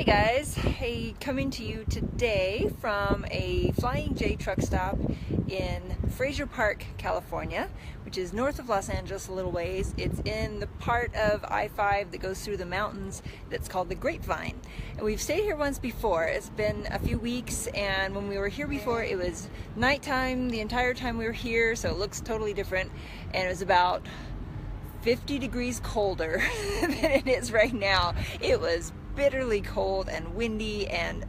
Hey guys, hey, coming to you today from a Flying J truck stop in Fraser Park, California, which is north of Los Angeles a little ways. It's in the part of I-5 that goes through the mountains that's called the Grapevine. And we've stayed here once before. It's been a few weeks, and when we were here before it was nighttime the entire time we were here, so it looks totally different, and it was about 50 degrees colder than it is right now. It was bitterly cold and windy and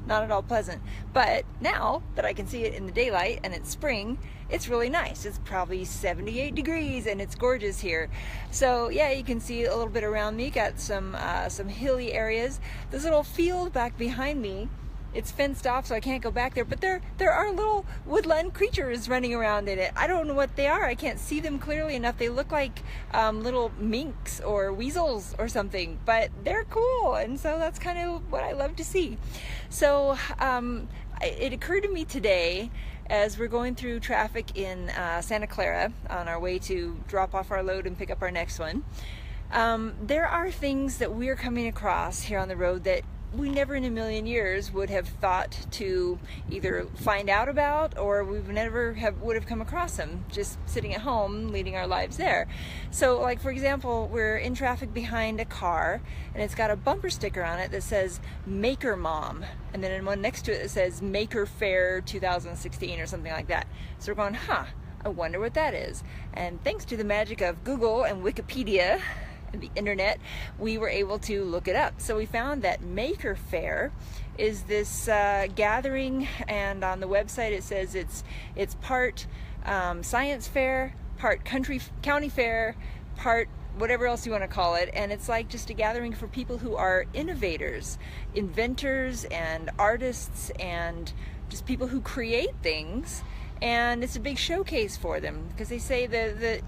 not at all pleasant. But now that I can see it in the daylight and it's spring, it's really nice. It's probably 78 degrees and it's gorgeous here. So yeah, you can see a little bit around me. Got some hilly areas. This little field back behind me, it's fenced off, so I can't go back there, but there are little woodland creatures running around in it. I don't know what they are. I can't see them clearly enough. They look like little minks or weasels or something, but they're cool, and so that's kind of what I love to see. So it occurred to me today as we're going through traffic in Santa Clara on our way to drop off our load and pick up our next one. There are things that we're coming across here on the road that we never in a million years would have thought to either find out about, or we would have come across them just sitting at home leading our lives there. So like, for example, we're in traffic behind a car and it's got a bumper sticker on it that says Maker Mom, and then in one next to it that says Maker Fair 2016 or something like that. So we're going, I wonder what that is. And thanks to the magic of Google and Wikipedia and the internet, we were able to look it up. So we found that Maker Fair is this gathering, and on the website it says it's part science fair, part county fair, part whatever else you want to call it, and it's like just a gathering for people who are innovators, inventors, and artists, and just people who create things. And it's a big showcase for them, because they say the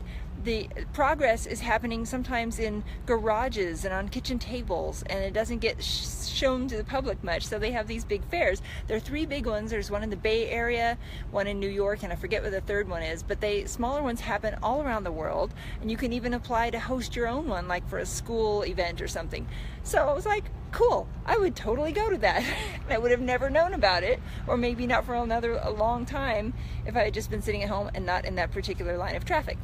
progress is happening sometimes in garages and on kitchen tables, and it doesn't get shown to the public much. So they have these big fairs. There are three big ones. There's one in the Bay Area, one in New York, and I forget what the third one is, but smaller ones happen all around the world, and you can even apply to host your own one, like for a school event or something. So I was like, cool, I would totally go to that. I would have never known about it, or maybe not for a long time, if I had just been sitting at home and not in that particular line of traffic.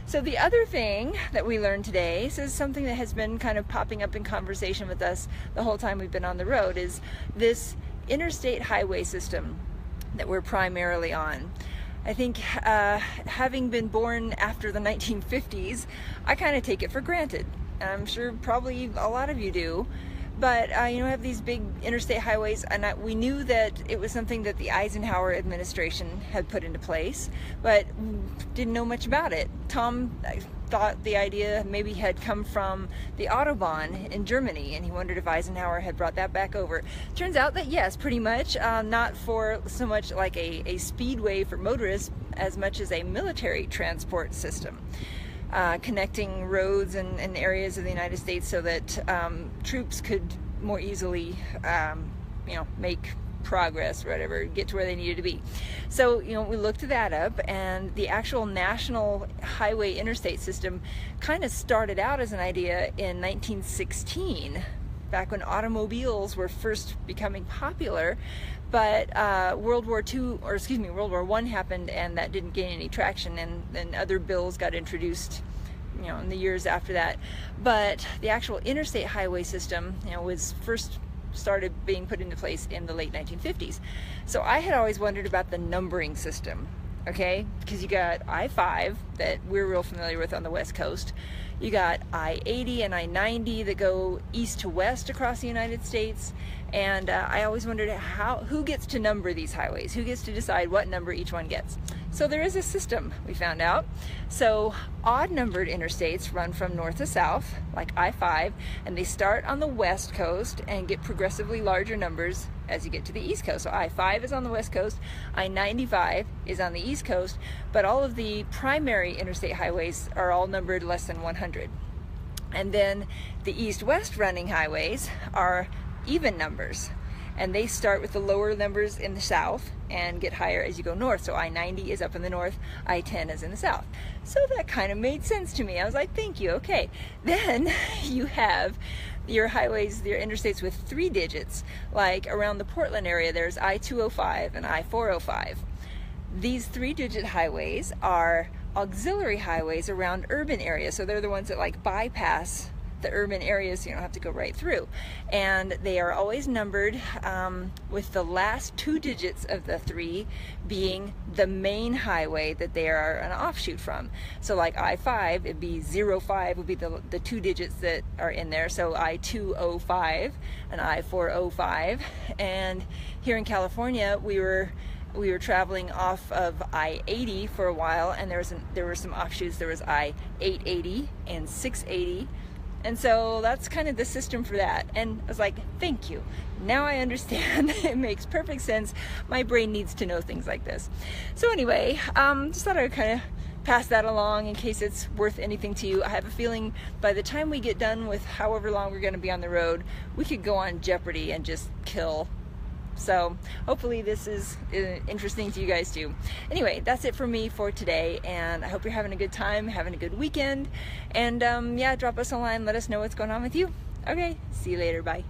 So the other thing that we learned today, this is something that has been kind of popping up in conversation with us the whole time we've been on the road, is this interstate highway system that we're primarily on. I think having been born after the 1950s, I kind of take it for granted. And I'm sure probably a lot of you do. But I have these big interstate highways, and we knew that it was something that the Eisenhower administration had put into place, but didn't know much about it. Tom thought the idea maybe had come from the Autobahn in Germany, and he wondered if Eisenhower had brought that back over. Turns out that yes, pretty much, not for so much like a speedway for motorists as much as a military transport system. Connecting roads and areas of the United States so that troops could more easily, make progress, or whatever, get to where they needed to be. So, we looked that up, and the actual national highway interstate system kind of started out as an idea in 1916, back when automobiles were first becoming popular. But World War I happened, and that didn't gain any traction, and then other bills got introduced, in the years after that. But the actual interstate highway system, was first started being put into place in the late 1950s. So I had always wondered about the numbering system, okay? Because you got I-5 that we're real familiar with on the West Coast. You got I-80 and I-90 that go east to west across the United States. And I always wondered who gets to number these highways? Who gets to decide what number each one gets? So there is a system, we found out. So odd numbered interstates run from north to south, like I-5, and they start on the west coast and get progressively larger numbers as you get to the east coast. So I-5 is on the west coast, I-95 is on the east coast, but all of the primary interstate highways are all numbered less than 100. And then the east-west running highways are even numbers, and they start with the lower numbers in the south and get higher as you go north. So I-90 is up in the north, I-10 is in the south. So that kind of made sense to me. I was like, thank you, okay. Then you have your highways, your interstates with 3 digits, like around the Portland area, there's I-205 and I-405. These 3-digit highways are auxiliary highways around urban areas, so they're the ones that like bypass the urban areas, so you don't have to go right through. And they are always numbered with the last 2 digits of the 3 being the main highway that they are an offshoot from. So like I-5, it'd be 05 would be the 2 digits that are in there, so I-205 and I-405. And here in California, we were traveling off of I-80 for a while, and there were some offshoots. There was I-880 and 680. And so that's kind of the system for that. And I was like, thank you. Now I understand. It makes perfect sense. My brain needs to know things like this. So anyway, just thought I would kind of pass that along in case it's worth anything to you. I have a feeling by the time we get done with however long we're going to be on the road, we could go on Jeopardy and just kill. So hopefully this is interesting to you guys too. Anyway, that's it for me for today, and I hope you're having a good time, having a good weekend, and yeah, drop us a line, let us know what's going on with you. Okay, see you later, bye.